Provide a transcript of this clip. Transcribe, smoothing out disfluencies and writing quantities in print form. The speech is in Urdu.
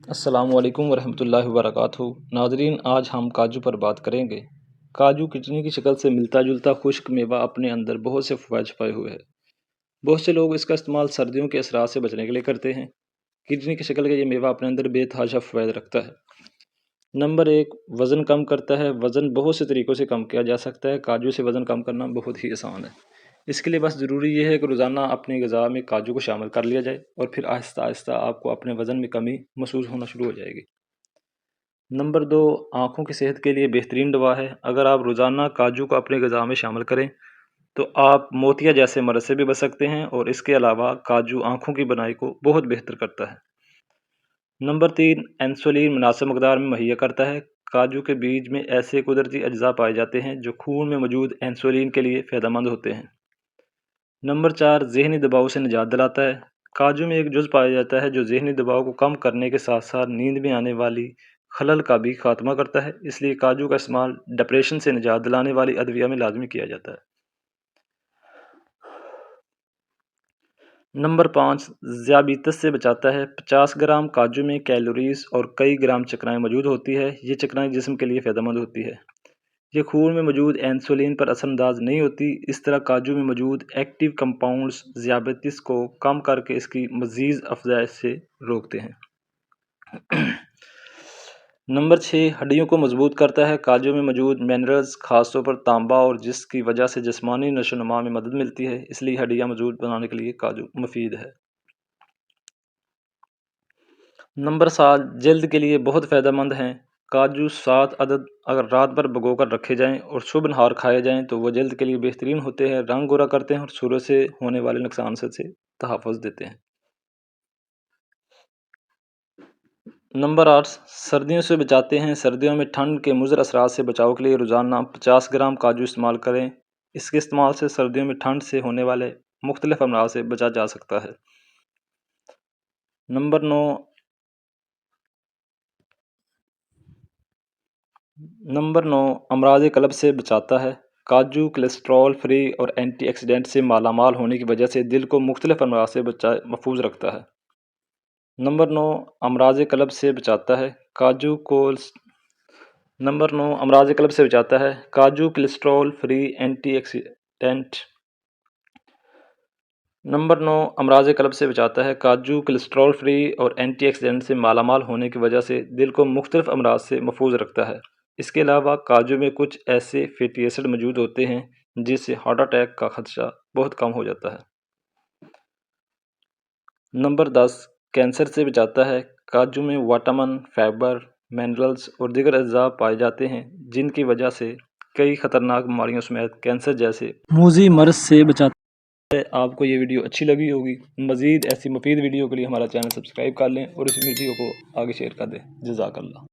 السلام علیکم ورحمۃ اللہ وبرکاتہ۔ ناظرین، آج ہم کاجو پر بات کریں گے۔ کاجو کتنی کی شکل سے ملتا جلتا خشک میوہ اپنے اندر بہت سے فوائد چھپائے ہوئے ہے۔ بہت سے لوگ اس کا استعمال سردیوں کے اثرات سے بچنے کے لیے کرتے ہیں۔ کتنی کی شکل کا یہ میوہ اپنے اندر بے تحاشا فوائد رکھتا ہے۔ نمبر 1، وزن کم کرتا ہے۔ وزن بہت سے طریقوں سے کم کیا جا سکتا ہے۔ کاجو سے وزن کم کرنا بہت ہی آسان ہے۔ اس کے لیے بس ضروری یہ ہے کہ روزانہ اپنی غذا میں کاجو کو شامل کر لیا جائے، اور پھر آہستہ آہستہ آپ کو اپنے وزن میں کمی محسوس ہونا شروع ہو جائے گی۔ نمبر 2، آنکھوں کی صحت کے لیے بہترین دوا ہے۔ اگر آپ روزانہ کاجو کو اپنے غذا میں شامل کریں تو آپ موتیا جیسے مرض سے بھی بچ سکتے ہیں، اور اس کے علاوہ کاجو آنکھوں کی بنائی کو بہت بہتر کرتا ہے۔ نمبر 3، انسولین مناسب مقدار میں مہیا کرتا ہے۔ کاجو کے بیج میں ایسے قدرتی اجزاء پائے جاتے ہیں جو خون میں موجود انسولین کے لیے فائدہ مند ہوتے ہیں۔ نمبر 4، ذہنی دباؤ سے نجات دلاتا ہے۔ کاجو میں ایک جز پایا جاتا ہے جو ذہنی دباؤ کو کم کرنے کے ساتھ ساتھ نیند میں آنے والی خلل کا بھی خاتمہ کرتا ہے۔ اس لیے کاجو کا استعمال ڈپریشن سے نجات دلانے والی ادویہ میں لازمی کیا جاتا ہے۔ نمبر 5، ذیابیطس سے بچاتا ہے۔ 50 گرام کاجو میں کیلوریز اور کئی گرام چکنائیں موجود ہوتی ہے۔ یہ چکنائیں جسم کے لیے فائدہ مند ہوتی ہے۔ یہ خون میں موجود انسولین پر اثر انداز نہیں ہوتی۔ اس طرح کاجو میں موجود ایکٹیو کمپاؤنڈز ذیابیطس کو کم کر کے اس کی مزید افزائش سے روکتے ہیں۔ نمبر 6، ہڈیوں کو مضبوط کرتا ہے۔ کاجو میں موجود منرلز خاص طور پر تانبا اور جس کی وجہ سے جسمانی نشو و نما میں مدد ملتی ہے، اس لیے ہڈیاں مضبوط بنانے کے لیے کاجو مفید ہے۔ نمبر 7، جلد کے لیے بہت فائدہ مند ہیں۔ کاجو 7 عدد اگر رات بھر بھگو کر رکھے جائیں اور صبح نہار کھائے جائیں تو وہ جلد کے لیے بہترین ہوتے ہیں، رنگ گورا کرتے ہیں اور سورج سے ہونے والے نقصان سے تحفظ دیتے ہیں۔ نمبر 8، سردیوں سے بچاتے ہیں۔ سردیوں میں ٹھنڈ کے مضر اثرات سے بچاؤ کے لیے روزانہ 50 گرام کاجو استعمال کریں۔ اس کے استعمال سے سردیوں میں ٹھنڈ سے ہونے والے مختلف امراض سے بچا جا سکتا ہے۔ نمبر 9، امراض قلب سے بچاتا ہے۔ کاجو کولیسٹرول فری اور اینٹی آکسیڈنٹ سے مالا مال ہونے کی وجہ سے دل کو مختلف امراض سے محفوظ رکھتا ہے۔ نمبر 9، امراض قلب سے بچاتا ہے۔ کاجو cholesterol free antioxidant number 9، امراض قلب سے بچاتا ہے۔ کاجو کولیسٹرول فری اور اینٹی آکسیڈنٹ سے مالا مال ہونے کی وجہ سے دل کو مختلف امراض سے محفوظ رکھتا ہے۔ اس کے علاوہ کاجو میں کچھ ایسے فیٹی ایسڈ موجود ہوتے ہیں جس سے ہارٹ اٹیک کا خدشہ بہت کم ہو جاتا ہے۔ نمبر 10، کینسر سے بچاتا ہے۔ کاجو میں وٹامن، فائبر، منرلز اور دیگر اجزاء پائے جاتے ہیں جن کی وجہ سے کئی خطرناک بیماریوں سمیت کینسر جیسے موذی مرض سے بچاتا ہے۔ آپ کو یہ ویڈیو اچھی لگی ہوگی۔ مزید ایسی مفید ویڈیو کے لیے ہمارا چینل سبسکرائب کر لیں اور اس ویڈیو کو آگے شیئر کر دیں۔ جزاک اللہ۔